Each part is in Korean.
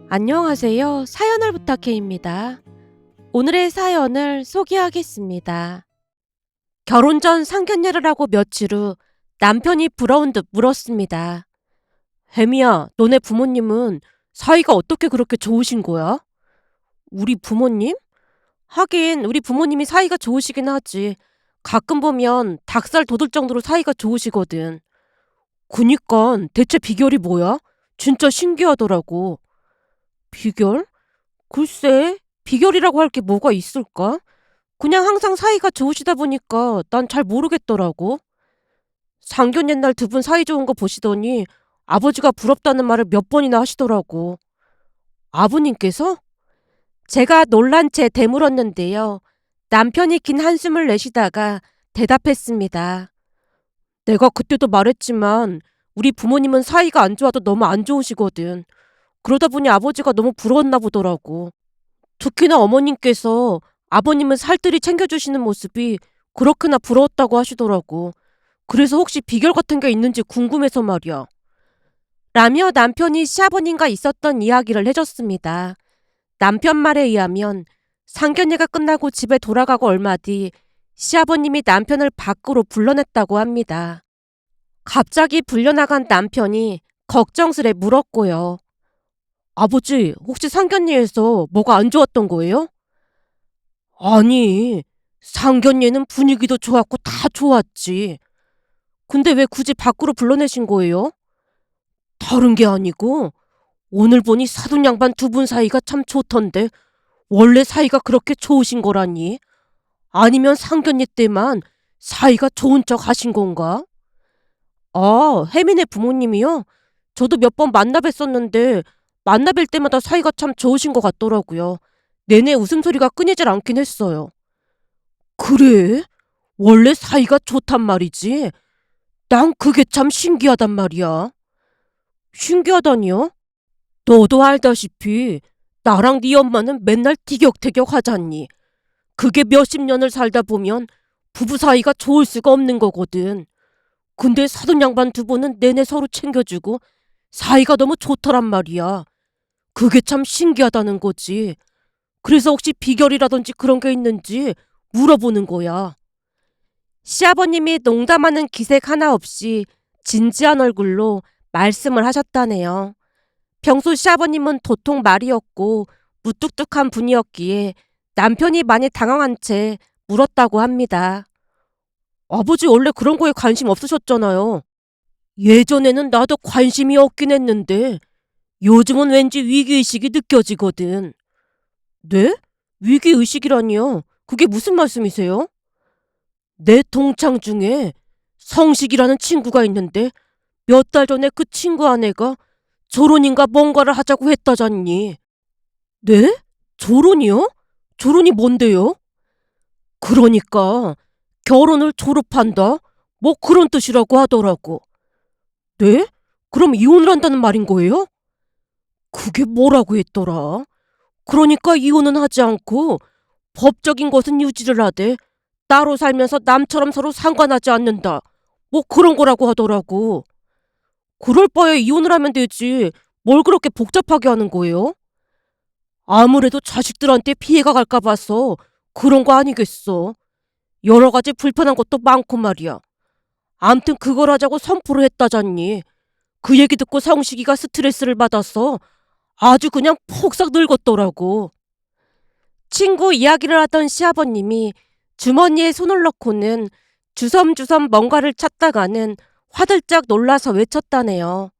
안녕하세요. 사연을 부탁해입니다. 오늘의 사연을 소개하겠습니다. 결혼 전 상견례를 하고 며칠 후 남편이 부러운 듯 물었습니다. 혜미야, 너네 부모님은 사이가 어떻게 그렇게 좋으신 거야? 우리 부모님? 하긴 우리 부모님이 사이가 좋으시긴 하지. 가끔 보면 닭살 돋을 정도로 사이가 좋으시거든. 그니깐 대체 비결이 뭐야? 진짜 신기하더라고. 비결? 글쎄, 비결이라고 할 게 뭐가 있을까? 그냥 항상 사이가 좋으시다 보니까 난 잘 모르겠더라고. 상견 옛날 두 분 사이 좋은 거 보시더니 아버지가 부럽다는 말을 몇 번이나 하시더라고. 아버님께서? 제가 놀란 채 되물었는데요. 남편이 긴 한숨을 내쉬다가 대답했습니다. 내가 그때도 말했지만 우리 부모님은 사이가 안 좋아도 너무 안 좋으시거든. 그러다 보니 아버지가 너무 부러웠나 보더라고. 특히나 어머님께서 아버님은 살뜰히 챙겨주시는 모습이 그렇게나 부러웠다고 하시더라고. 그래서 혹시 비결 같은 게 있는지 궁금해서 말이야. 라며 남편이 시아버님과 있었던 이야기를 해줬습니다. 남편 말에 의하면 상견례가 끝나고 집에 돌아가고 얼마 뒤 시아버님이 남편을 밖으로 불러냈다고 합니다. 갑자기 불려나간 남편이 걱정스레 물었고요. 아버지, 혹시 상견례에서 뭐가 안 좋았던 거예요? 아니, 상견례는 분위기도 좋았고 다 좋았지. 근데 왜 굳이 밖으로 불러내신 거예요? 다른 게 아니고 오늘 보니 사돈 양반 두 분 사이가 참 좋던데 원래 사이가 그렇게 좋으신 거라니? 아니면 상견례 때만 사이가 좋은 척 하신 건가? 아, 혜민의 부모님이요? 저도 몇 번 만나 뵀었는데 만나 뵐 때마다 사이가 참 좋으신 것 같더라고요. 내내 웃음소리가 끊이질 않긴 했어요. 그래? 원래 사이가 좋단 말이지? 난 그게 참 신기하단 말이야. 신기하다니요? 너도 알다시피 나랑 네 엄마는 맨날 티격태격 하잖니. 그게 몇십 년을 살다 보면 부부 사이가 좋을 수가 없는 거거든. 근데 사돈 양반 두 분은 내내 서로 챙겨주고 사이가 너무 좋더란 말이야. 그게 참 신기하다는 거지. 그래서 혹시 비결이라든지 그런 게 있는지 물어보는 거야. 시아버님이 농담하는 기색 하나 없이 진지한 얼굴로 말씀을 하셨다네요. 평소 시아버님은 도통 말이었고 무뚝뚝한 분이었기에 남편이 많이 당황한 채 물었다고 합니다. 아버지 원래 그런 거에 관심 없으셨잖아요. 예전에는 나도 관심이 없긴 했는데 요즘은 왠지 위기의식이 느껴지거든. 네? 위기의식이라니요? 그게 무슨 말씀이세요? 내 동창 중에 성식이라는 친구가 있는데 몇 달 전에 그 친구 아내가 조론인가 뭔가를 하자고 했다잖니. 네? 조론이요? 조론이 뭔데요? 그러니까 결혼을 졸업한다? 뭐 그런 뜻이라고 하더라고. 네? 그럼 이혼을 한다는 말인 거예요? 그게 뭐라고 했더라? 그러니까 이혼은 하지 않고 법적인 것은 유지를 하되 따로 살면서 남처럼 서로 상관하지 않는다. 뭐 그런 거라고 하더라고. 그럴 바에 이혼을 하면 되지. 뭘 그렇게 복잡하게 하는 거예요? 아무래도 자식들한테 피해가 갈까 봐서 그런 거 아니겠어. 여러 가지 불편한 것도 많고 말이야. 암튼 그걸 하자고 선포를 했다잖니. 그 얘기 듣고 성식이가 스트레스를 받아서 아주 그냥 폭삭 늙었더라고. 친구 이야기를 하던 시아버님이 주머니에 손을 넣고는 주섬주섬 뭔가를 찾다가는 화들짝 놀라서 외쳤다네요.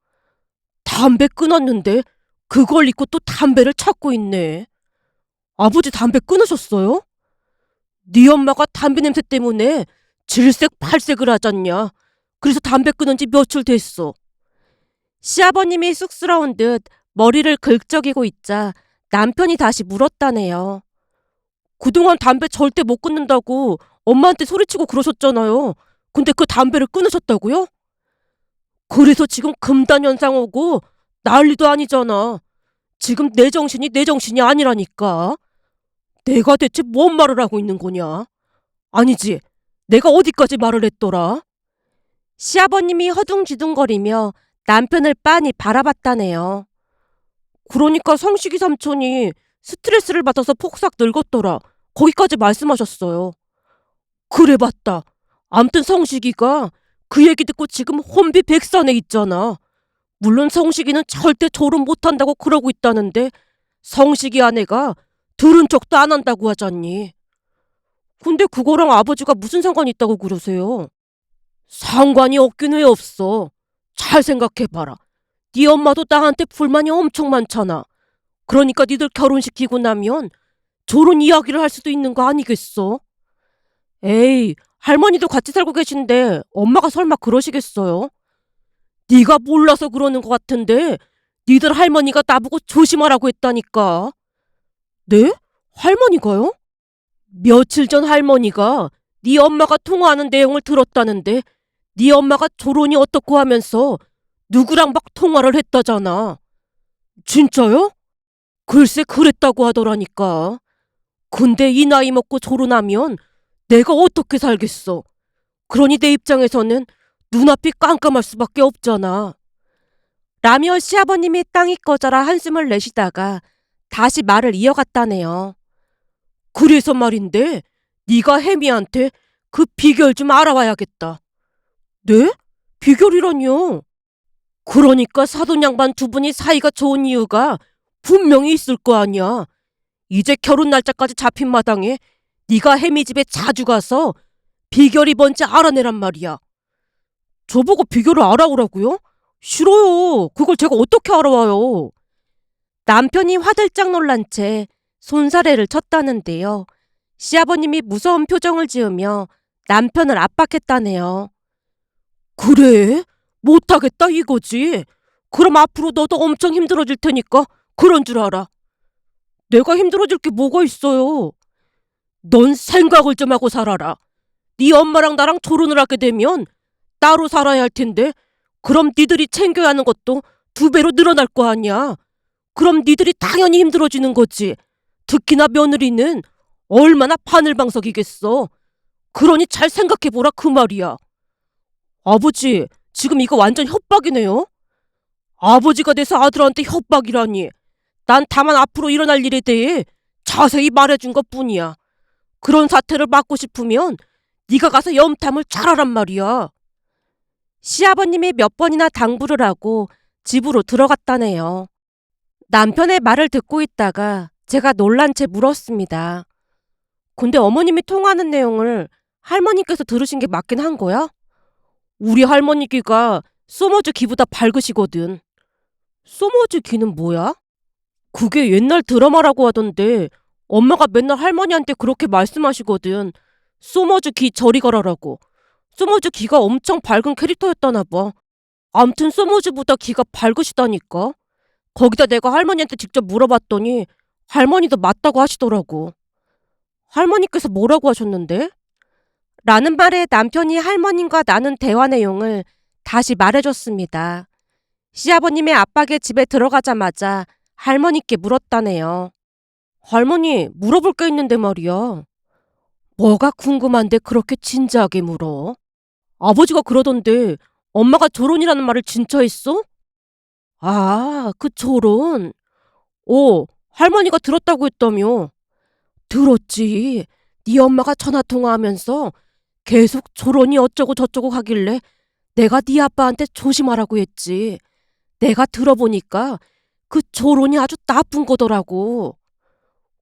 담배 끊었는데 그걸 잊고 또 담배를 찾고 있네. 아버지 담배 끊으셨어요? 네 엄마가 담배 냄새 때문에 질색팔색을 하잖냐. 그래서 담배 끊은 지 며칠 됐어. 시아버님이 쑥스러운 듯 머리를 긁적이고 있자 남편이 다시 물었다네요. 그동안 담배 절대 못 끊는다고 엄마한테 소리치고 그러셨잖아요. 근데 그 담배를 끊으셨다고요? 그래서 지금 금단 현상 오고 난리도 아니잖아. 지금 내 정신이 내 정신이 아니라니까. 내가 대체 뭔 말을 하고 있는 거냐? 아니지. 내가 어디까지 말을 했더라? 시아버님이 허둥지둥거리며 남편을 빤히 바라봤다네요. 그러니까 성식이 삼촌이 스트레스를 받아서 폭삭 늙었더라. 거기까지 말씀하셨어요. 그래 봤다. 암튼 성식이가 그 얘기 듣고 지금 혼비백산에 있잖아. 물론 성식이는 절대 졸음 못한다고 그러고 있다는데 성식이 아내가 들은 척도 안 한다고 하잖니. 근데 그거랑 아버지가 무슨 상관이 있다고 그러세요? 상관이 없긴 왜 없어. 잘 생각해봐라. 네 엄마도 나한테 불만이 엄청 많잖아. 그러니까 니들 결혼시키고 나면 저런 이야기를 할 수도 있는 거 아니겠어? 에이, 할머니도 같이 살고 계신데 엄마가 설마 그러시겠어요? 네가 몰라서 그러는 것 같은데 니들 할머니가 나보고 조심하라고 했다니까. 네? 할머니가요? 며칠 전 할머니가 네 엄마가 통화하는 내용을 들었다는데 네 엄마가 조론이 어떻고 하면서 누구랑 막 통화를 했다잖아. 진짜요? 글쎄 그랬다고 하더라니까. 근데 이 나이 먹고 조론하면 내가 어떻게 살겠어. 그러니 내 입장에서는 눈앞이 깜깜할 수밖에 없잖아. 라며 시아버님이 땅이 꺼져라 한숨을 내쉬다가 다시 말을 이어갔다네요. 그래서 말인데 네가 혜미한테 그 비결 좀 알아와야겠다. 네? 비결이라뇨? 그러니까 사돈 양반 두 분이 사이가 좋은 이유가 분명히 있을 거 아니야. 이제 결혼 날짜까지 잡힌 마당에 네가 혜미 집에 자주 가서 비결이 뭔지 알아내란 말이야. 저보고 비결을 알아오라고요? 싫어요. 그걸 제가 어떻게 알아와요? 남편이 화들짝 놀란 채 손사래를 쳤다는데요. 시아버님이 무서운 표정을 지으며 남편을 압박했다네요. 그래? 못하겠다 이거지? 그럼 앞으로 너도 엄청 힘들어질 테니까 그런 줄 알아. 내가 힘들어질 게 뭐가 있어요? 넌 생각을 좀 하고 살아라. 네 엄마랑 나랑 결혼을 하게 되면 따로 살아야 할 텐데 그럼 니들이 챙겨야 하는 것도 두 배로 늘어날 거 아니야. 그럼 니들이 당연히 힘들어지는 거지. 특히나 며느리는 얼마나 바늘방석이겠어. 그러니 잘 생각해보라 그 말이야. 아버지, 지금 이거 완전 협박이네요. 아버지가 돼서 아들한테 협박이라니. 난 다만 앞으로 일어날 일에 대해 자세히 말해준 것뿐이야. 그런 사태를 막고 싶으면 네가 가서 염탐을 잘하란 말이야. 시아버님이 몇 번이나 당부를 하고 집으로 들어갔다네요. 남편의 말을 듣고 있다가 제가 놀란 채 물었습니다. 근데 어머님이 통화하는 내용을 할머니께서 들으신 게 맞긴 한 거야? 우리 할머니 귀가 소머즈 귀보다 밝으시거든. 소머즈 귀는 뭐야? 그게 옛날 드라마라고 하던데 엄마가 맨날 할머니한테 그렇게 말씀하시거든. 소머즈 귀 저리 가라라고. 소머즈 귀가 엄청 밝은 캐릭터였다나 봐. 암튼 소머즈보다 귀가 밝으시다니까. 거기다 내가 할머니한테 직접 물어봤더니 할머니도 맞다고 하시더라고. 할머니께서 뭐라고 하셨는데? 라는 말에 남편이 할머님과 나눈 대화 내용을 다시 말해줬습니다. 시아버님의 압박에 집에 들어가자마자 할머니께 물었다네요. 할머니, 물어볼 게 있는데 말이야. 뭐가 궁금한데 그렇게 진지하게 물어? 아버지가 그러던데 엄마가 조론이라는 말을 진짜 했어? 아, 그 조론. 할머니가 들었다고 했다며. 들었지. 네 엄마가 전화통화하면서 계속 조론이 어쩌고 저쩌고 하길래 내가 네 아빠한테 조심하라고 했지. 내가 들어보니까 그 조론이 아주 나쁜 거더라고.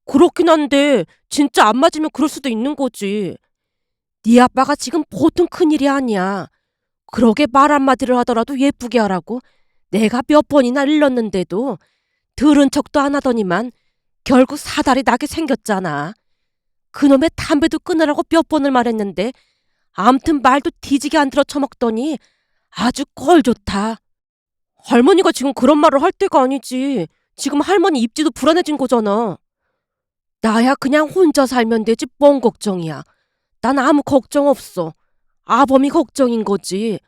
그렇긴 한데 진짜 안 맞으면 그럴 수도 있는 거지. 네 아빠가 지금 보통 큰일이 아니야. 그러게 말 한마디를 하더라도 예쁘게 하라고 내가 몇 번이나 일렀는데도 들은 척도 안 하더니만 결국 사달이 나게 생겼잖아. 그놈의 담배도 끊으라고 몇 번을 말했는데 암튼 말도 뒤지게 안 들어 처먹더니 아주 꼴 좋다. 할머니가 지금 그런 말을 할 때가 아니지. 지금 할머니 입지도 불안해진 거잖아. 나야 그냥 혼자 살면 되지 뭔 걱정이야. 난 아무 걱정 없어. 아범이 걱정인 거지.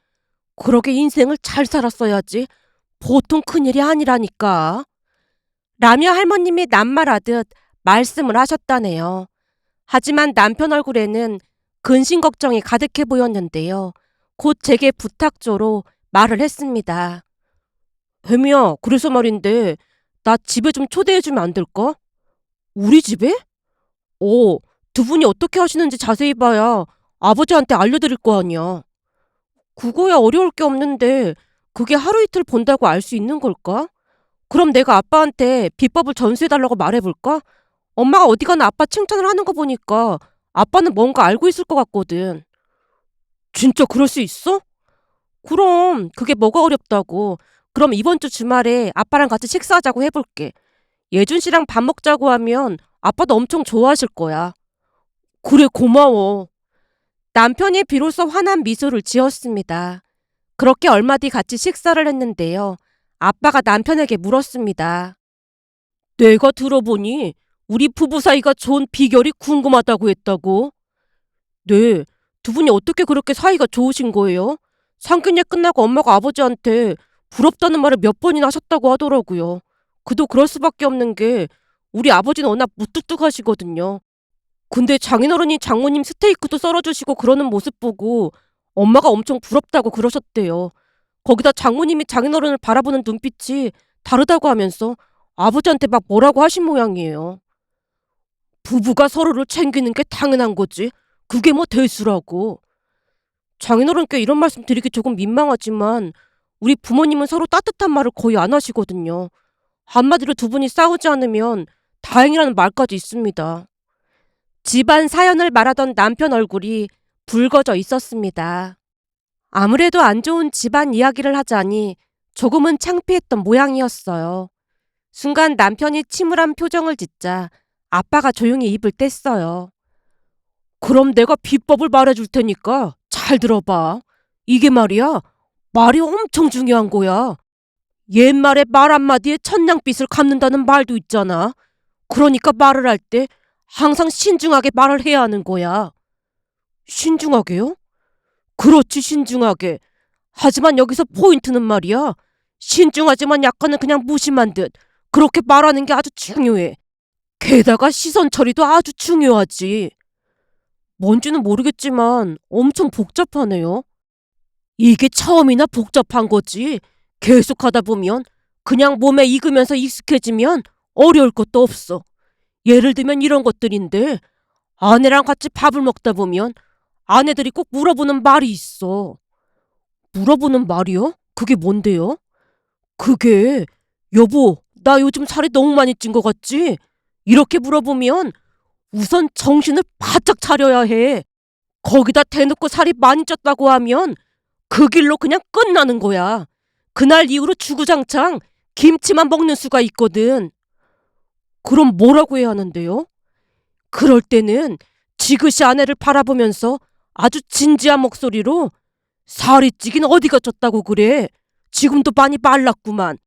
그러게 인생을 잘 살았어야지. 보통 큰일이 아니라니까. 라며 할머님이 낱말하듯 말씀을 하셨다네요. 하지만 남편 얼굴에는 근심 걱정이 가득해 보였는데요. 곧 제게 부탁조로 말을 했습니다. 혜미야, 그래서 말인데 나 집에 좀 초대해주면 안 될까? 우리 집에? 어, 두 분이 어떻게 하시는지 자세히 봐야 아버지한테 알려드릴 거 아니야. 그거야 어려울 게 없는데 그게 하루 이틀 본다고 알 수 있는 걸까? 그럼 내가 아빠한테 비법을 전수해달라고 말해볼까? 엄마가 어디 가나 아빠 칭찬을 하는 거 보니까 아빠는 뭔가 알고 있을 것 같거든. 진짜 그럴 수 있어? 그럼 그게 뭐가 어렵다고. 그럼 이번 주 주말에 아빠랑 같이 식사하자고 해볼게. 예준 씨랑 밥 먹자고 하면 아빠도 엄청 좋아하실 거야. 그래, 고마워. 남편이 비로소 환한 미소를 지었습니다. 그렇게 얼마 뒤 같이 식사를 했는데요. 아빠가 남편에게 물었습니다. 내가 들어보니 우리 부부 사이가 좋은 비결이 궁금하다고 했다고? 네, 두 분이 어떻게 그렇게 사이가 좋으신 거예요? 상견례 끝나고 엄마가 아버지한테 부럽다는 말을 몇 번이나 하셨다고 하더라고요. 그도 그럴 수밖에 없는 게 우리 아버지는 워낙 무뚝뚝하시거든요. 근데 장인어른이 장모님 스테이크도 썰어주시고 그러는 모습 보고 엄마가 엄청 부럽다고 그러셨대요. 거기다 장모님이 장인어른을 바라보는 눈빛이 다르다고 하면서 아버지한테 막 뭐라고 하신 모양이에요. 부부가 서로를 챙기는 게 당연한 거지. 그게 뭐 대수라고. 장인어른께 이런 말씀 드리기 조금 민망하지만 우리 부모님은 서로 따뜻한 말을 거의 안 하시거든요. 한마디로 두 분이 싸우지 않으면 다행이라는 말까지 있습니다. 집안 사연을 말하던 남편 얼굴이 붉어져 있었습니다. 아무래도 안 좋은 집안 이야기를 하자니 조금은 창피했던 모양이었어요. 순간 남편이 침울한 표정을 짓자 아빠가 조용히 입을 뗐어요. 그럼 내가 비법을 말해줄 테니까 잘 들어봐. 이게 말이야, 말이 엄청 중요한 거야. 옛말에 말 한마디에 천냥빚을 갚는다는 말도 있잖아. 그러니까 말을 할 때 항상 신중하게 말을 해야 하는 거야. 신중하게요? 그렇지, 신중하게. 하지만 여기서 포인트는 말이야. 신중하지만 약간은 그냥 무심한 듯 그렇게 말하는 게 아주 중요해. 게다가 시선 처리도 아주 중요하지. 뭔지는 모르겠지만 엄청 복잡하네요. 이게 처음이나 복잡한 거지. 계속 하다 보면 그냥 몸에 익으면서 익숙해지면 어려울 것도 없어. 예를 들면 이런 것들인데 아내랑 같이 밥을 먹다 보면 아내들이 꼭 물어보는 말이 있어. 물어보는 말이요? 그게 뭔데요? 그게 여보, 나 요즘 살이 너무 많이 찐 것 같지? 이렇게 물어보면 우선 정신을 바짝 차려야 해. 거기다 대놓고 살이 많이 쪘다고 하면 그 길로 그냥 끝나는 거야. 그날 이후로 주구장창 김치만 먹는 수가 있거든. 그럼 뭐라고 해야 하는데요? 그럴 때는 지그시 아내를 바라보면서 아주 진지한 목소리로 살이 찌긴 어디가 쪘다고 그래. 지금도 많이 말랐구만.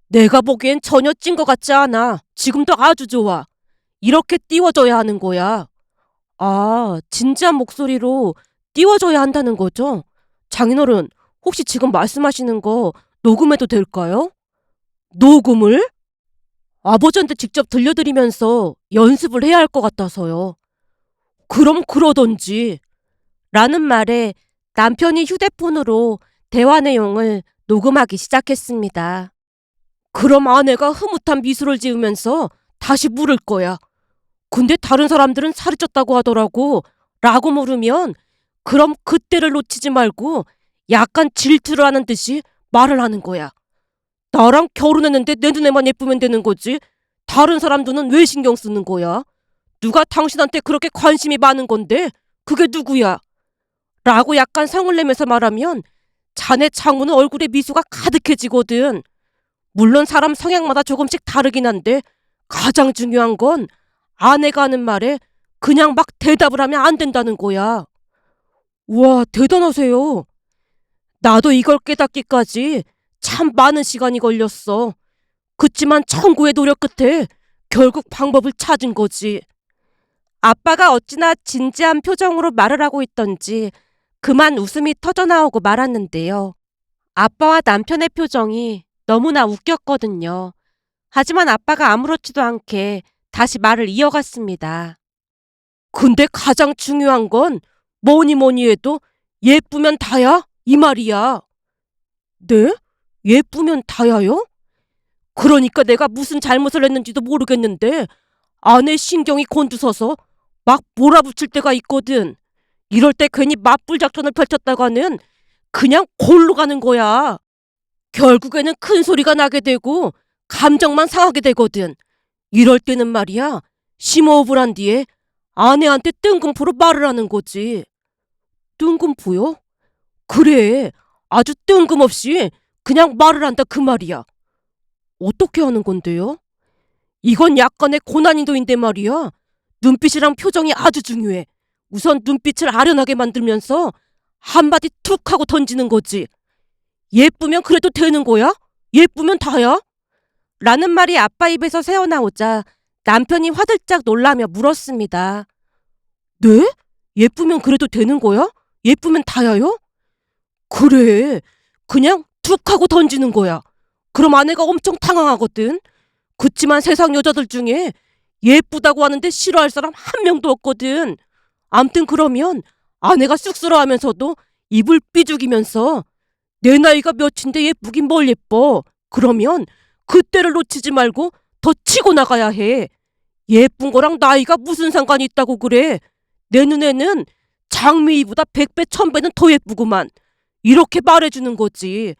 내가 보기엔 전혀 찐 것 같지 않아. 지금도 아주 좋아. 이렇게 띄워줘야 하는 거야. 아, 진지한 목소리로 띄워줘야 한다는 거죠? 장인어른, 혹시 지금 말씀하시는 거 녹음해도 될까요? 녹음을? 아버지한테 직접 들려드리면서 연습을 해야 할 것 같아서요. 그럼 그러던지. 라는 말에 남편이 휴대폰으로 대화 내용을 녹음하기 시작했습니다. 그럼 아내가 흐뭇한 미소를 지으면서 다시 물을 거야. 근데 다른 사람들은 살이 쪘다고 하더라고. 라고 물으면 그럼 그때를 놓치지 말고 약간 질투를 하는 듯이 말을 하는 거야. 나랑 결혼했는데 내 눈에만 예쁘면 되는 거지. 다른 사람 눈은 왜 신경 쓰는 거야? 누가 당신한테 그렇게 관심이 많은 건데? 그게 누구야? 라고 약간 성을 내면서 말하면 자네 장모는 얼굴에 미소가 가득해지거든. 물론 사람 성향마다 조금씩 다르긴 한데 가장 중요한 건 아내가 하는 말에 그냥 막 대답을 하면 안 된다는 거야. 와, 대단하세요. 나도 이걸 깨닫기까지 참 많은 시간이 걸렸어. 그치만 천구의 노력 끝에 결국 방법을 찾은 거지. 아빠가 어찌나 진지한 표정으로 말을 하고 있던지 그만 웃음이 터져나오고 말았는데요. 아빠와 남편의 표정이 너무나 웃겼거든요. 하지만 아빠가 아무렇지도 않게 다시 말을 이어갔습니다. 근데 가장 중요한 건 뭐니 뭐니 해도 예쁘면 다야? 이 말이야. 네? 예쁘면 다야요? 그러니까 내가 무슨 잘못을 했는지도 모르겠는데 아내 신경이 곤두서서 막 몰아붙일 때가 있거든. 이럴 때 괜히 맞불 작전을 펼쳤다가는 그냥 골로 가는 거야. 결국에는 큰 소리가 나게 되고 감정만 상하게 되거든. 이럴 때는 말이야, 심호흡을 한 뒤에 아내한테 뜬금포로 말을 하는 거지. 뜬금포요? 그래, 아주 뜬금없이 그냥 말을 한다 그 말이야. 어떻게 하는 건데요? 이건 약간의 고난이도인데 말이야. 눈빛이랑 표정이 아주 중요해. 우선 눈빛을 아련하게 만들면서 한마디 툭 하고 던지는 거지. 예쁘면 그래도 되는 거야? 예쁘면 다야? 라는 말이 아빠 입에서 새어나오자 남편이 화들짝 놀라며 물었습니다. 네? 예쁘면 그래도 되는 거야? 예쁘면 다야요? 그래. 그냥 툭 하고 던지는 거야. 그럼 아내가 엄청 당황하거든. 그치만 세상 여자들 중에 예쁘다고 하는데 싫어할 사람 한 명도 없거든. 암튼 그러면 아내가 쑥스러워하면서도 입을 삐죽이면서 내 나이가 몇인데 예쁘긴 뭘 예뻐. 그러면 그때를 놓치지 말고 더 치고 나가야 해. 예쁜 거랑 나이가 무슨 상관이 있다고 그래. 내 눈에는 장미이보다 100배, 1000배는 더 예쁘구만. 이렇게 말해주는 거지.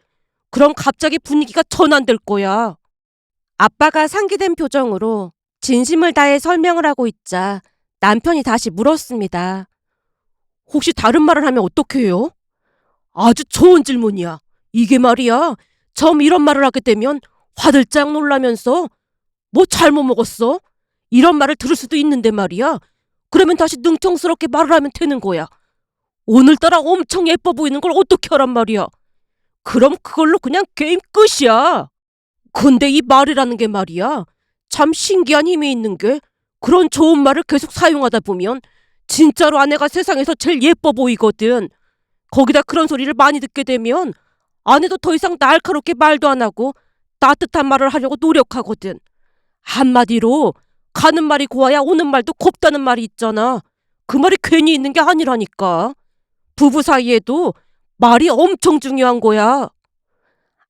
그럼 갑자기 분위기가 전환될 거야. 아빠가 상기된 표정으로 진심을 다해 설명을 하고 있자 남편이 다시 물었습니다. 혹시 다른 말을 하면 어떻게 해요? 아주 좋은 질문이야. 이게 말이야. 처음 이런 말을 하게 되면 화들짝 놀라면서 뭐 잘못 먹었어? 이런 말을 들을 수도 있는데 말이야. 그러면 다시 능청스럽게 말을 하면 되는 거야. 오늘따라 엄청 예뻐 보이는 걸 어떻게 하란 말이야. 그럼 그걸로 그냥 게임 끝이야. 근데 이 말이라는 게 말이야. 참 신기한 힘이 있는 게 그런 좋은 말을 계속 사용하다 보면 진짜로 아내가 세상에서 제일 예뻐 보이거든. 거기다 그런 소리를 많이 듣게 되면 아내도 더 이상 날카롭게 말도 안 하고 따뜻한 말을 하려고 노력하거든. 한마디로 가는 말이 고와야 오는 말도 곱다는 말이 있잖아. 그 말이 괜히 있는 게 아니라니까. 부부 사이에도 말이 엄청 중요한 거야.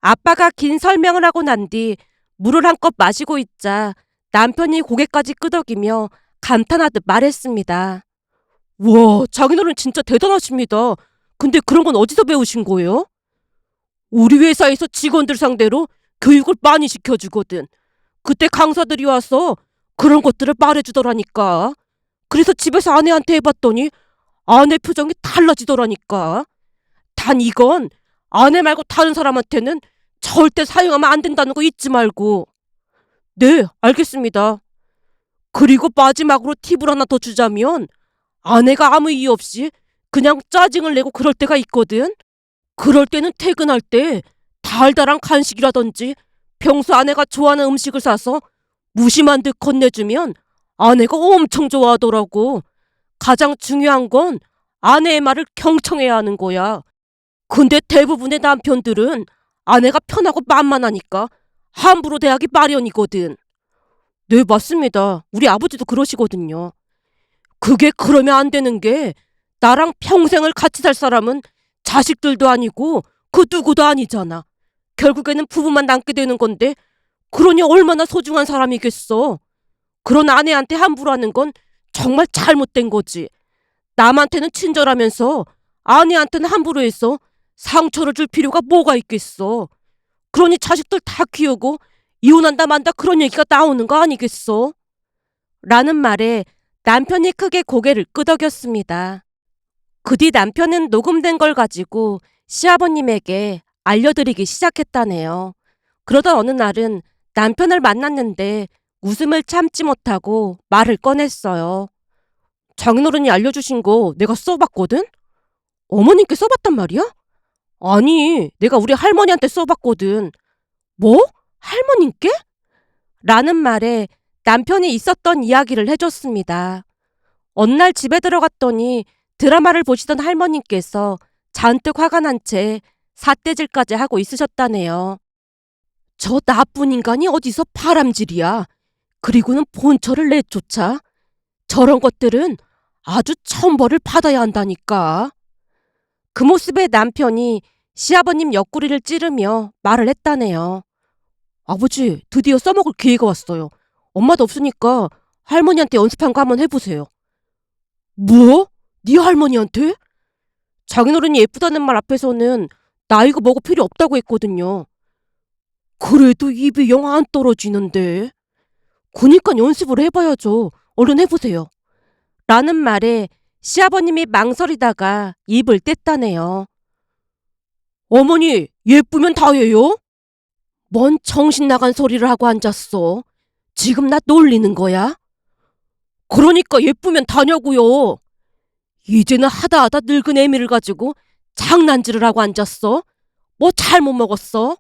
아빠가 긴 설명을 하고 난 뒤 물을 한컵 마시고 있자 남편이 고개까지 끄덕이며 감탄하듯 말했습니다. 우와, 장인어른 진짜 대단하십니다. 근데 그런 건 어디서 배우신 거예요? 우리 회사에서 직원들 상대로 교육을 많이 시켜주거든. 그때 강사들이 와서 그런 것들을 말해주더라니까. 그래서 집에서 아내한테 해봤더니 아내 표정이 달라지더라니까. 단 이건 아내 말고 다른 사람한테는 절대 사용하면 안 된다는 거 잊지 말고. 네, 알겠습니다. 그리고 마지막으로 팁을 하나 더 주자면 아내가 아무 이유 없이 그냥 짜증을 내고 그럴 때가 있거든. 그럴 때는 퇴근할 때 달달한 간식이라든지 평소 아내가 좋아하는 음식을 사서 무심한 듯 건네주면 아내가 엄청 좋아하더라고. 가장 중요한 건 아내의 말을 경청해야 하는 거야. 근데 대부분의 남편들은 아내가 편하고 만만하니까 함부로 대하기 마련이거든. 네, 맞습니다. 우리 아버지도 그러시거든요. 그게 그러면 안 되는 게 나랑 평생을 같이 살 사람은 자식들도 아니고 그 누구도 아니잖아. 결국에는 부부만 남게 되는 건데 그러니 얼마나 소중한 사람이겠어. 그런 아내한테 함부로 하는 건 정말 잘못된 거지. 남한테는 친절하면서 아내한테는 함부로 해서 상처를 줄 필요가 뭐가 있겠어. 그러니 자식들 다 키우고 이혼한다 만다 그런 얘기가 나오는 거 아니겠어? 라는 말에 남편이 크게 고개를 끄덕였습니다. 그 뒤 남편은 녹음된 걸 가지고 시아버님에게 알려드리기 시작했다네요. 그러던 어느 날은 남편을 만났는데 웃음을 참지 못하고 말을 꺼냈어요. 장인어른이 알려주신 거 내가 써봤거든? 어머님께 써봤단 말이야? 아니, 내가 우리 할머니한테 써봤거든. 뭐? 할머님께? 라는 말에 남편이 있었던 이야기를 해줬습니다. 어느 날 집에 들어갔더니 드라마를 보시던 할머님께서 잔뜩 화가 난 채 삿대질까지 하고 있으셨다네요. 저 나쁜 인간이 어디서 바람질이야. 그리고는 본처를 내쫓아. 저런 것들은 아주 천벌을 받아야 한다니까. 그 모습에 남편이 시아버님 옆구리를 찌르며 말을 했다네요. 아버지, 드디어 써먹을 기회가 왔어요. 엄마도 없으니까 할머니한테 연습한 거 한번 해보세요. 뭐? 네 할머니한테? 장인어른이 예쁘다는 말 앞에서는 나이고 뭐고 필요 없다고 했거든요. 그래도 입이 영 안 떨어지는데. 그니까 연습을 해봐야죠. 얼른 해보세요. 라는 말에 시아버님이 망설이다가 입을 뗐다네요. 어머니, 예쁘면 다예요? 뭔 정신 나간 소리를 하고 앉았어. 지금 나 놀리는 거야? 그러니까 예쁘면 다냐고요. 이제는 하다 늙은 애미를 가지고 장난질을 하고 앉았어? 뭐 잘못 먹었어?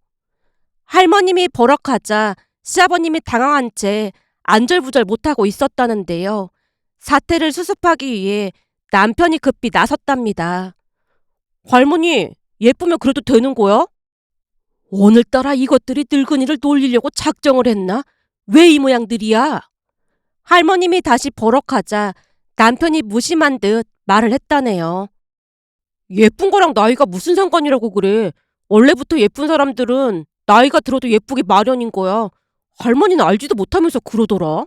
할머님이 버럭하자 시아버님이 당황한 채 안절부절 못하고 있었다는데요. 사태를 수습하기 위해 남편이 급히 나섰답니다. 할머니, 예쁘면 그래도 되는 거야? 오늘따라 이것들이 늙은이를 놀리려고 작정을 했나? 왜 이 모양들이야? 할머님이 다시 버럭하자 남편이 무심한 듯 말을 했다네요. 예쁜 거랑 나이가 무슨 상관이라고 그래. 원래부터 예쁜 사람들은 나이가 들어도 예쁘기 마련인 거야. 할머니는 알지도 못하면서 그러더라.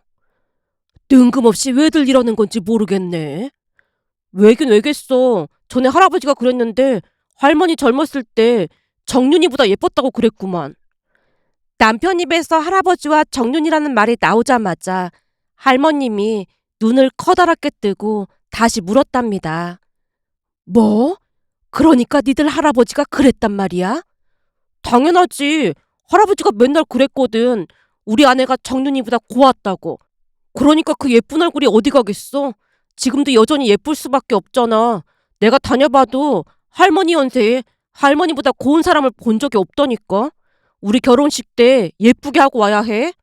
뜬금없이 왜들 이러는 건지 모르겠네. 왜긴 왜겠어. 전에 할아버지가 그랬는데 할머니 젊었을 때 정윤이보다 예뻤다고 그랬구만. 남편 입에서 할아버지와 정윤이라는 말이 나오자마자 할머님이 눈을 커다랗게 뜨고 다시 물었답니다. 뭐? 그러니까 니들 할아버지가 그랬단 말이야? 당연하지. 할아버지가 맨날 그랬거든. 우리 아내가 정윤이보다 고왔다고. 그러니까 그 예쁜 얼굴이 어디 가겠어? 지금도 여전히 예쁠 수밖에 없잖아. 내가 다녀봐도 할머니 연세에 할머니보다 고운 사람을 본 적이 없다니까. 우리 결혼식 때 예쁘게 하고 와야 해.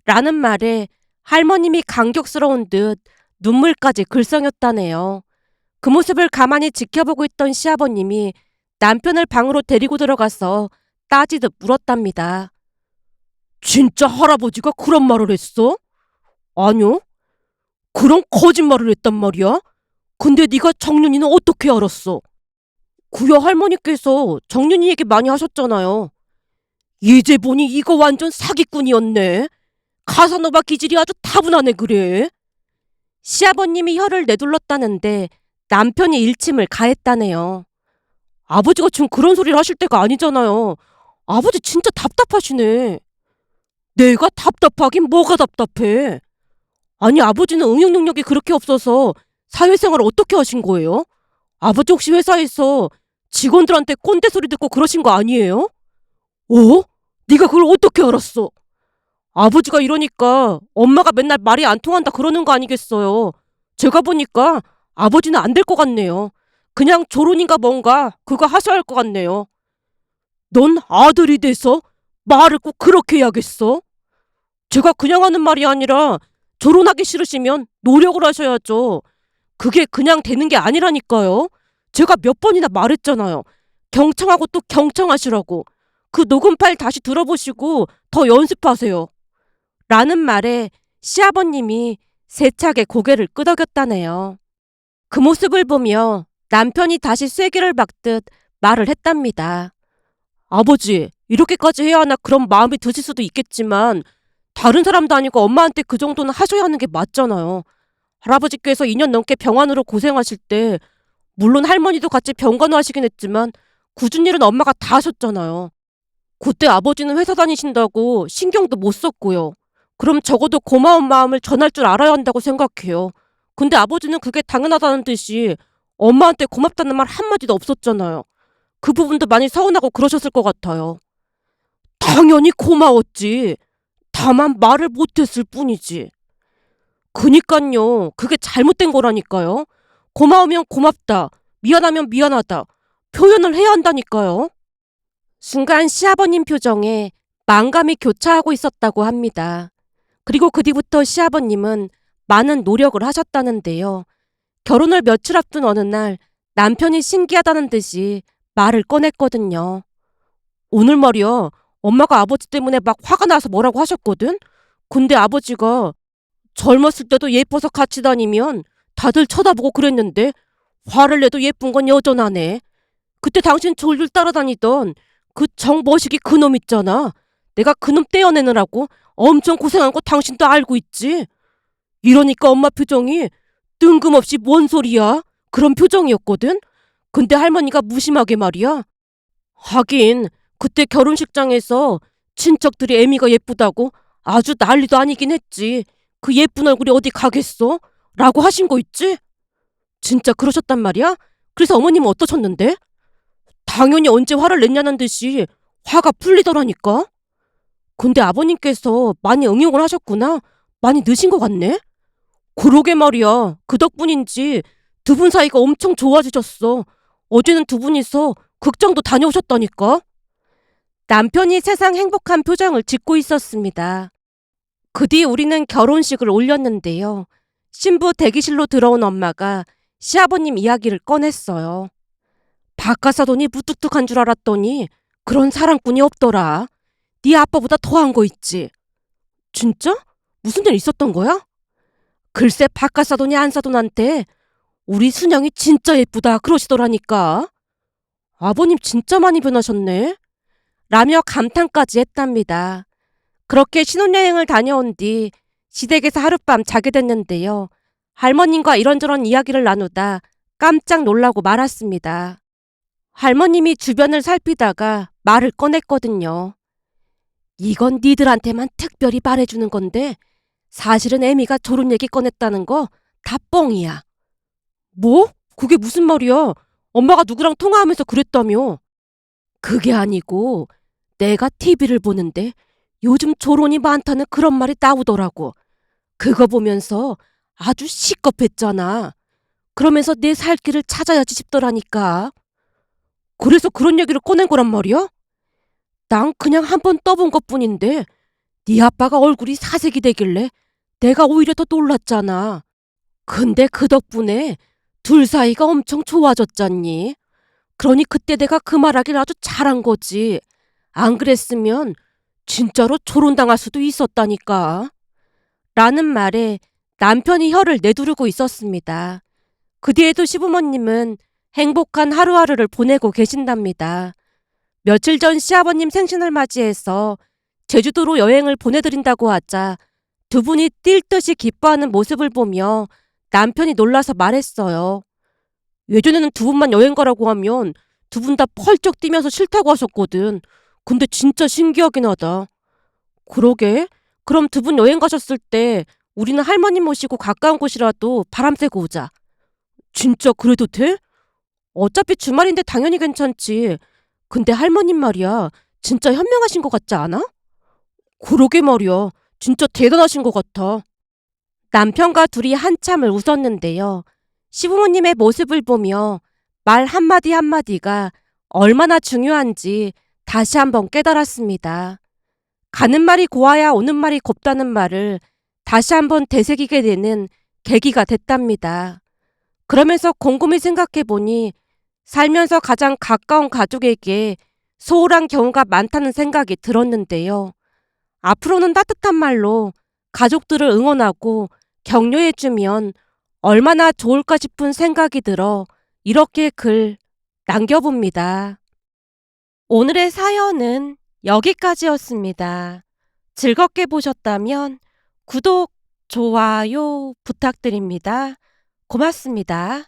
라는 말에 할머님이 감격스러운 듯 눈물까지 글썽였다네요. 그 모습을 가만히 지켜보고 있던 시아버님이 남편을 방으로 데리고 들어가서 따지듯 물었답니다. 진짜 할아버지가 그런 말을 했어? 아니요. 그런 거짓말을 했단 말이야? 근데 네가 정윤이는 어떻게 알았어? 구여 할머니께서 정윤이 얘기 많이 하셨잖아요. 이제 보니 이거 완전 사기꾼이었네. 카사노바 기질이 아주 타분하네 그래. 시아버님이 혀를 내둘렀다는데 남편이 일침을 가했다네요. 아버지가 지금 그런 소리를 하실 때가 아니잖아요. 아버지 진짜 답답하시네. 내가 답답하긴 뭐가 답답해. 아니 아버지는 응용 능력이 그렇게 없어서 사회생활을 어떻게 하신 거예요? 아버지 혹시 회사에서 직원들한테 꼰대 소리 듣고 그러신 거 아니에요? 어? 네가 그걸 어떻게 알았어? 아버지가 이러니까 엄마가 맨날 말이 안 통한다 그러는 거 아니겠어요. 제가 보니까 아버지는 안 될 것 같네요. 그냥 조론인가 뭔가 그거 하셔야 할 것 같네요. 넌 아들이 돼서 말을 꼭 그렇게 해야겠어? 제가 그냥 하는 말이 아니라 조론하기 싫으시면 노력을 하셔야죠. 그게 그냥 되는 게 아니라니까요. 제가 몇 번이나 말했잖아요. 경청하고 또 경청하시라고. 그 녹음 파일 다시 들어보시고 더 연습하세요. 라는 말에 시아버님이 세차게 고개를 끄덕였다네요. 그 모습을 보며 남편이 다시 쐐기를 박듯 말을 했답니다. 아버지, 이렇게까지 해야 하나 그런 마음이 드실 수도 있겠지만 다른 사람도 아니고 엄마한테 그 정도는 하셔야 하는 게 맞잖아요. 할아버지께서 2년 넘게 병환으로 고생하실 때 물론 할머니도 같이 병간호하시긴 했지만 굳은 일은 엄마가 다 하셨잖아요. 그때 아버지는 회사 다니신다고 신경도 못 썼고요. 그럼 적어도 고마운 마음을 전할 줄 알아야 한다고 생각해요. 근데 아버지는 그게 당연하다는 듯이 엄마한테 고맙다는 말 한마디도 없었잖아요. 그 부분도 많이 서운하고 그러셨을 것 같아요. 당연히 고마웠지. 다만 말을 못했을 뿐이지. 그니깐요. 그게 잘못된 거라니까요. 고마우면 고맙다. 미안하면 미안하다. 표현을 해야 한다니까요. 순간 시아버님 표정에 만감이 교차하고 있었다고 합니다. 그리고 그 뒤부터 시아버님은 많은 노력을 하셨다는데요. 결혼을 며칠 앞둔 어느 날 남편이 신기하다는 듯이 말을 꺼냈거든요. 오늘 말이야, 엄마가 아버지 때문에 막 화가 나서 뭐라고 하셨거든? 근데 아버지가 젊었을 때도 예뻐서 같이 다니면 다들 쳐다보고 그랬는데 화를 내도 예쁜 건 여전하네. 그때 당신 졸졸 따라다니던 그 정머시기 그놈 있잖아. 내가 그놈 떼어내느라고 엄청 고생한 거 당신도 알고 있지. 이러니까 엄마 표정이 뜬금없이 뭔 소리야? 그런 표정이었거든. 근데 할머니가 무심하게 말이야. 하긴 그때 결혼식장에서 친척들이 애미가 예쁘다고 아주 난리도 아니긴 했지. 그 예쁜 얼굴이 어디 가겠어? 라고 하신 거 있지? 진짜 그러셨단 말이야? 그래서 어머님은 어떠셨는데? 당연히 언제 화를 냈냐는 듯이 화가 풀리더라니까. 근데 아버님께서 많이 응용을 하셨구나. 많이 늦은 것 같네. 그러게 말이야. 그 덕분인지 두 분 사이가 엄청 좋아지셨어. 어제는 두 분이서 극장도 다녀오셨다니까. 남편이 세상 행복한 표정을 짓고 있었습니다. 그 뒤 우리는 결혼식을 올렸는데요. 신부 대기실로 들어온 엄마가 시아버님 이야기를 꺼냈어요. 박가사돈이 무뚝뚝한 줄 알았더니 그런 사랑꾼이 없더라. 네 아빠보다 더한 거 있지. 진짜? 무슨 일 있었던 거야? 글쎄 박가사돈이 안사돈한테 우리 순영이 진짜 예쁘다 그러시더라니까. 아버님 진짜 많이 변하셨네. 라며 감탄까지 했답니다. 그렇게 신혼여행을 다녀온 뒤 시댁에서 하룻밤 자게 됐는데요. 할머님과 이런저런 이야기를 나누다 깜짝 놀라고 말았습니다. 할머님이 주변을 살피다가 말을 꺼냈거든요. 이건 니들한테만 특별히 말해주는 건데 사실은 애미가 졸혼 얘기 꺼냈다는 거 다 뻥이야. 뭐? 그게 무슨 말이야? 엄마가 누구랑 통화하면서 그랬다며. 그게 아니고 내가 TV를 보는데 요즘 졸혼이 많다는 그런 말이 나오더라고. 그거 보면서 아주 시겁했잖아. 그러면서 내 살 길을 찾아야지 싶더라니까. 그래서 그런 얘기를 꺼낸 거란 말이야? 난 그냥 한 번 떠본 것뿐인데 네 아빠가 얼굴이 사색이 되길래 내가 오히려 더 놀랐잖아. 근데 그 덕분에 둘 사이가 엄청 좋아졌잖니. 그러니 그때 내가 그 말하길 아주 잘한 거지. 안 그랬으면 진짜로 조론당할 수도 있었다니까. 라는 말에 남편이 혀를 내두르고 있었습니다. 그 뒤에도 시부모님은 행복한 하루하루를 보내고 계신답니다. 며칠 전 시아버님 생신을 맞이해서 제주도로 여행을 보내드린다고 하자 두 분이 뛸 듯이 기뻐하는 모습을 보며 남편이 놀라서 말했어요. 예전에는 두 분만 여행 가라고 하면 두 분 다 펄쩍 뛰면서 싫다고 하셨거든. 근데 진짜 신기하긴 하다. 그러게. 그럼 두 분 여행 가셨을 때 우리는 할머니 모시고 가까운 곳이라도 바람 쐬고 오자. 진짜 그래도 돼? 어차피 주말인데 당연히 괜찮지. 근데 할머님 말이야. 진짜 현명하신 것 같지 않아? 그러게 말이야. 진짜 대단하신 것 같아. 남편과 둘이 한참을 웃었는데요. 시부모님의 모습을 보며 말 한마디 한마디가 얼마나 중요한지 다시 한번 깨달았습니다. 가는 말이 고와야 오는 말이 곱다는 말을 다시 한번 되새기게 되는 계기가 됐답니다. 그러면서 곰곰이 생각해보니 살면서 가장 가까운 가족에게 소홀한 경우가 많다는 생각이 들었는데요. 앞으로는 따뜻한 말로 가족들을 응원하고 격려해주면 얼마나 좋을까 싶은 생각이 들어 이렇게 글 남겨봅니다. 오늘의 사연은 여기까지였습니다. 즐겁게 보셨다면 구독, 좋아요 부탁드립니다. 고맙습니다.